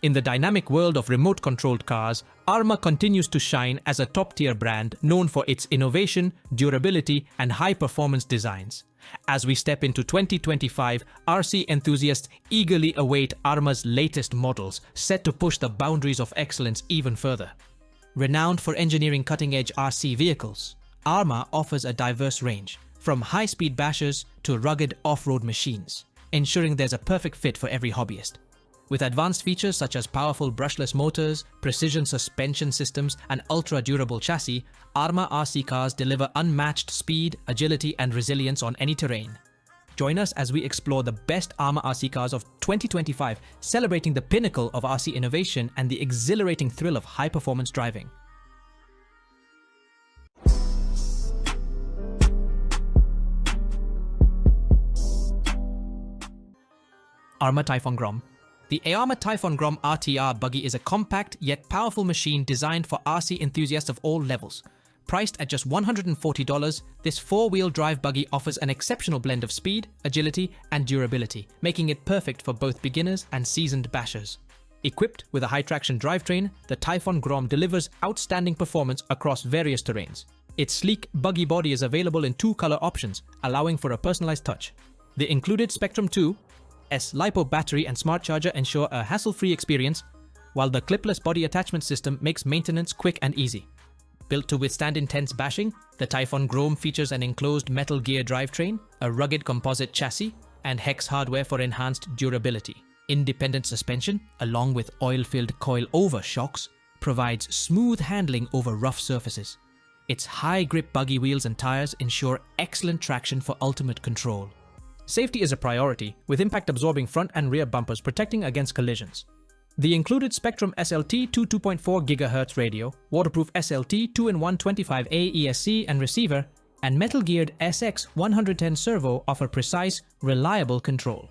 In the dynamic world of remote-controlled cars, Arrma continues to shine as a top-tier brand known for its innovation, durability, and high-performance designs. As we step into 2025, RC enthusiasts eagerly await Arrma's latest models, set to push the boundaries of excellence even further. Renowned for engineering cutting-edge RC vehicles, Arrma offers a diverse range, from high-speed bashers to rugged off-road machines, ensuring there's a perfect fit for every hobbyist. With advanced features such as powerful brushless motors, precision suspension systems, and ultra-durable chassis, Arrma RCCars deliver unmatched speed, agility, and resilience on any terrain. Join us as we explore the best Arrma RCCars of 2025, celebrating the pinnacle of RC innovation and the exhilarating thrill of high-performance driving. Arrma Typhon Grom. The Arrma Typhon Grom RTR buggy is a compact yet powerful machine designed for RC enthusiasts of all levels. Priced at just $140, this four-wheel drive buggy offers an exceptional blend of speed, agility, and durability, making it perfect for both beginners and seasoned bashers. Equipped with a high-traction drivetrain, the Typhon Grom delivers outstanding performance across various terrains. Its sleek, buggy body is available in two color options, allowing for a personalized touch. The included Spectrum 2 S LiPo battery and smart charger ensure a hassle-free experience, while the clipless body attachment system makes maintenance quick and easy. Built to withstand intense bashing, the Typhon Grom features an enclosed metal gear drivetrain, a rugged composite chassis, and hex hardware for enhanced durability. Independent suspension, along with oil-filled coil-over shocks, provides smooth handling over rough surfaces. Its high-grip buggy wheels and tires ensure excellent traction for ultimate control. Safety is a priority, with impact-absorbing front and rear bumpers protecting against collisions. The included Spectrum SLT 2.4 GHz radio, waterproof SLT 2-in-1 25A ESC and receiver, and metal-geared SX 110 servo offer precise, reliable control.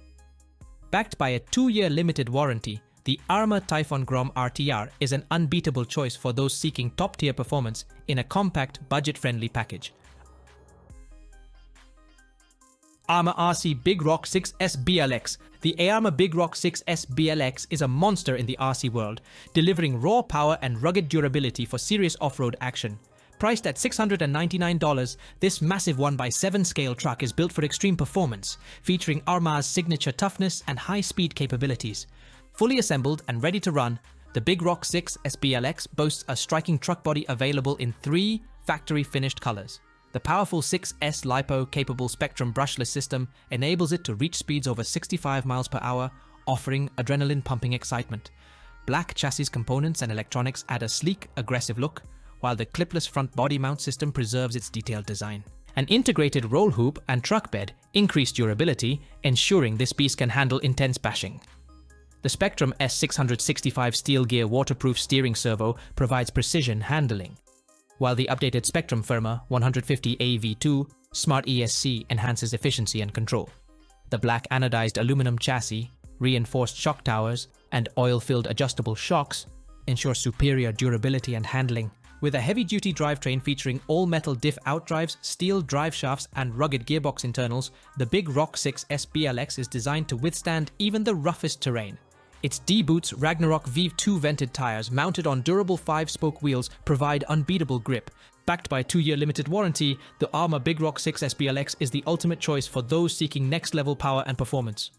Backed by a 2-year limited warranty, the Arrma Typhon Grom RTR is an unbeatable choice for those seeking top-tier performance in a compact, budget-friendly package. Arrma RC BIG ROCK 6S BLX. The Arrma BIG ROCK 6S BLX is a monster in the RC world, delivering raw power and rugged durability for serious off-road action. Priced at $699, this massive 1x7 scale truck is built for extreme performance, featuring Arrma's signature toughness and high-speed capabilities. Fully assembled and ready to run, the BIG ROCK 6S BLX boasts a striking truck body available in 3 factory-finished colors. The powerful 6S LiPo-capable Spectrum brushless system enables it to reach speeds over 65 miles per hour, offering adrenaline-pumping excitement. Black chassis components and electronics add a sleek, aggressive look, while the clipless front body mount system preserves its detailed design. An integrated roll hoop and truck bed increase durability, ensuring this beast can handle intense bashing. The Spectrum S665 steel gear waterproof steering servo provides precision handling, while the updated Spectrum Firma 150AV2 Smart ESC enhances efficiency and control. The black anodized aluminum chassis, reinforced shock towers, and oil-filled adjustable shocks ensure superior durability and handling. With a heavy-duty drivetrain featuring all-metal diff outdrives, steel drive shafts, and rugged gearbox internals, the BIG ROCK 6S BLX is designed to withstand even the roughest terrain. Its D-Boots Ragnarok V2 vented tires mounted on durable 5-spoke wheels provide unbeatable grip. Backed by a 2-year limited warranty, the Arrma BIG ROCK 6S BLX is the ultimate choice for those seeking next-level power and performance.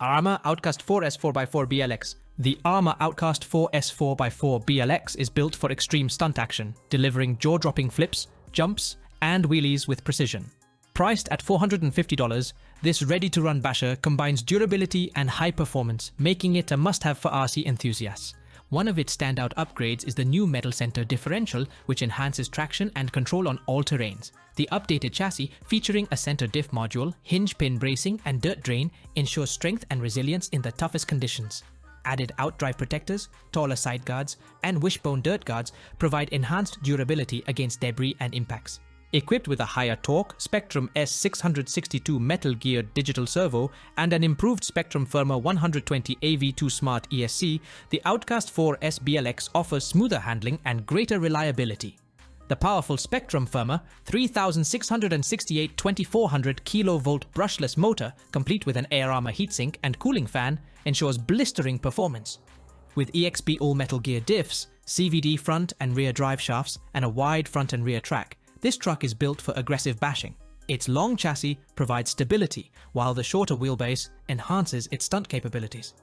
Arrma Outcast 4S 4x4 BLX. The Arrma Outcast 4S 4x4 BLX is built for extreme stunt action, delivering jaw-dropping flips, jumps, and wheelies with precision. Priced at $450, this ready-to-run basher combines durability and high performance, making it a must-have for RC enthusiasts. One of its standout upgrades is the new metal center differential, which enhances traction and control on all terrains. The updated chassis, featuring a center diff module, hinge pin bracing, and dirt drain, ensures strength and resilience in the toughest conditions. Added outdrive protectors, taller side guards, and wishbone dirt guards provide enhanced durability against debris and impacts. Equipped with a higher torque Spectrum S662 metal-geared digital servo and an improved Spectrum Firma 120AV2 Smart ESC, the Outcast 4S BLX offers smoother handling and greater reliability. The powerful Spectrum firmer 3668 2400 kV brushless motor, complete with an Arrma heatsink and cooling fan, ensures blistering performance. With EXB all-metal gear diffs, CVD front and rear drive shafts, and a wide front and rear track, this truck is built for aggressive bashing. Its long chassis provides stability, while the shorter wheelbase enhances its stunt capabilities.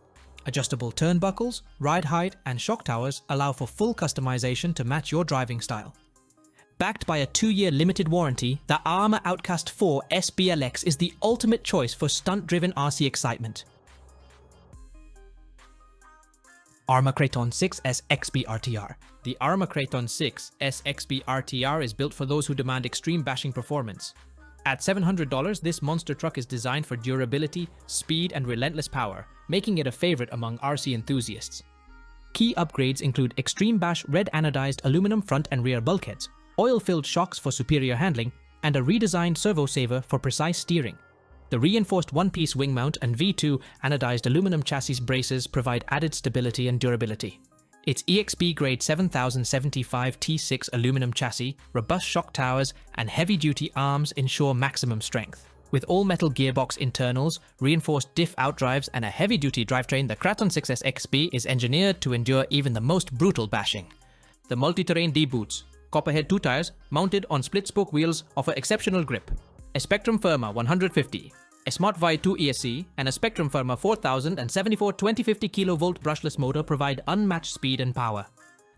Adjustable turnbuckles, ride height, and shock towers allow for full customization to match your driving style. Backed by a 2-year limited warranty, the Arrma Outcast 4 SBLX is the ultimate choice for stunt-driven RC excitement. Arrma Kraton 6S EXB RTR. The Arrma Kraton 6S EXB RTR is built for those who demand extreme bashing performance. At $700, this monster truck is designed for durability, speed, and relentless power, making it a favorite among RC enthusiasts. Key upgrades include Extreme Bash red anodized aluminum front and rear bulkheads, oil-filled shocks for superior handling, and a redesigned servo saver for precise steering. The reinforced one-piece wing mount and V2 anodized aluminum chassis braces provide added stability and durability. Its EXB grade 7075 T6 aluminum chassis, robust shock towers, and heavy-duty arms ensure maximum strength. With all-metal gearbox internals, reinforced diff outdrives, and a heavy-duty drivetrain, the Kraton 6S EXB is engineered to endure even the most brutal bashing. The multi-terrain D-boots, copperhead 2 tires mounted on split-spoke wheels, offer exceptional grip. A Spectrum Firma 150, a SmartVi 2 ESC, and a Spectrum Firma 4074 2050 kV brushless motor provide unmatched speed and power.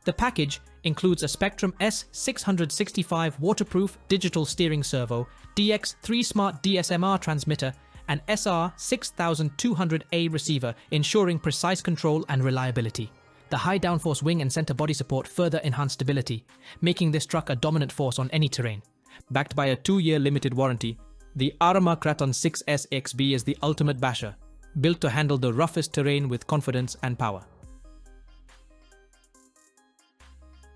The package includes a Spectrum S665 waterproof digital steering servo, DX3 Smart DSMR transmitter, and SR6200A receiver, ensuring precise control and reliability. The high downforce wing and center body support further enhance stability, making this truck a dominant force on any terrain. Backed by a 2-year limited warranty, the Arrma Kraton 6S EXB is the ultimate basher, built to handle the roughest terrain with confidence and power.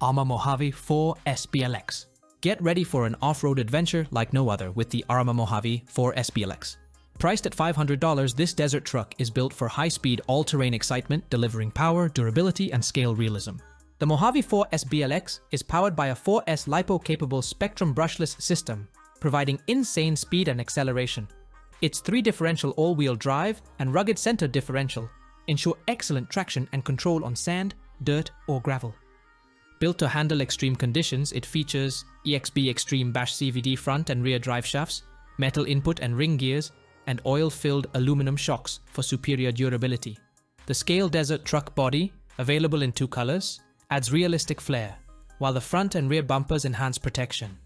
Arrma Mojave 4 SBLX. Get ready for an off-road adventure like no other with the Arrma Mojave 4 SBLX. Priced at $500, this desert truck is built for high-speed, all-terrain excitement, delivering power, durability, and scale realism. The Mojave 4 SBLX is powered by a 4S LiPo-capable Spectrum brushless system, providing insane speed and acceleration. Its 3-differential all-wheel drive and rugged center differential ensure excellent traction and control on sand, dirt, or gravel. Built to handle extreme conditions, it features EXB Extreme Bash CVD front and rear drive shafts, metal input and ring gears, and oil-filled aluminum shocks for superior durability. The scale desert truck body, available in 2 colors, adds realistic flair, while the front and rear bumpers enhance protection.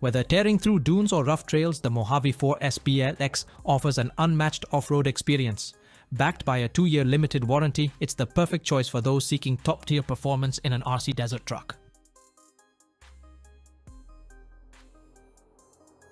Whether tearing through dunes or rough trails, the Mojave 4 SBLX offers an unmatched off-road experience. Backed by a 2-year limited warranty, it's the perfect choice for those seeking top-tier performance in an RC desert truck.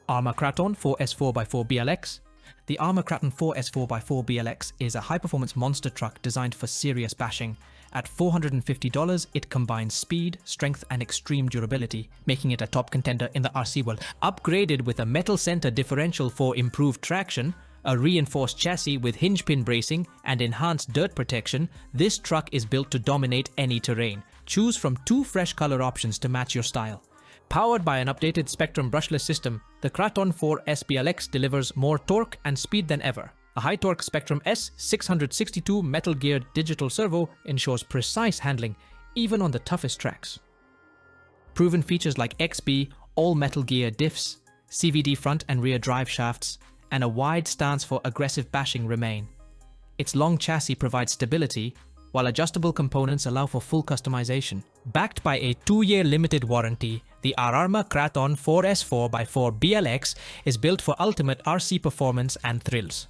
Arrma Kraton 4S4x4 BLX. The Arrma Kraton 4S4x4 BLX is a high-performance monster truck designed for serious bashing. At $450, it combines speed, strength, and extreme durability, making it a top contender in the RC world. Upgraded with a metal center differential for improved traction, a reinforced chassis with hinge pin bracing, and enhanced dirt protection, this truck is built to dominate any terrain. Choose from 2 fresh color options to match your style. Powered by an updated Spectrum brushless system, the Kraton 4 SBLX delivers more torque and speed than ever. A high-torque Spectrum S662 metal-geared digital servo ensures precise handling, even on the toughest tracks. Proven features like XB all-metal gear diffs, CVD front and rear drive shafts, and a wide stance for aggressive bashing remain. Its long chassis provides stability, while adjustable components allow for full customization. Backed by a 2-year limited warranty, the Arrma Kraton 4S4x4 BLX is built for ultimate RC performance and thrills.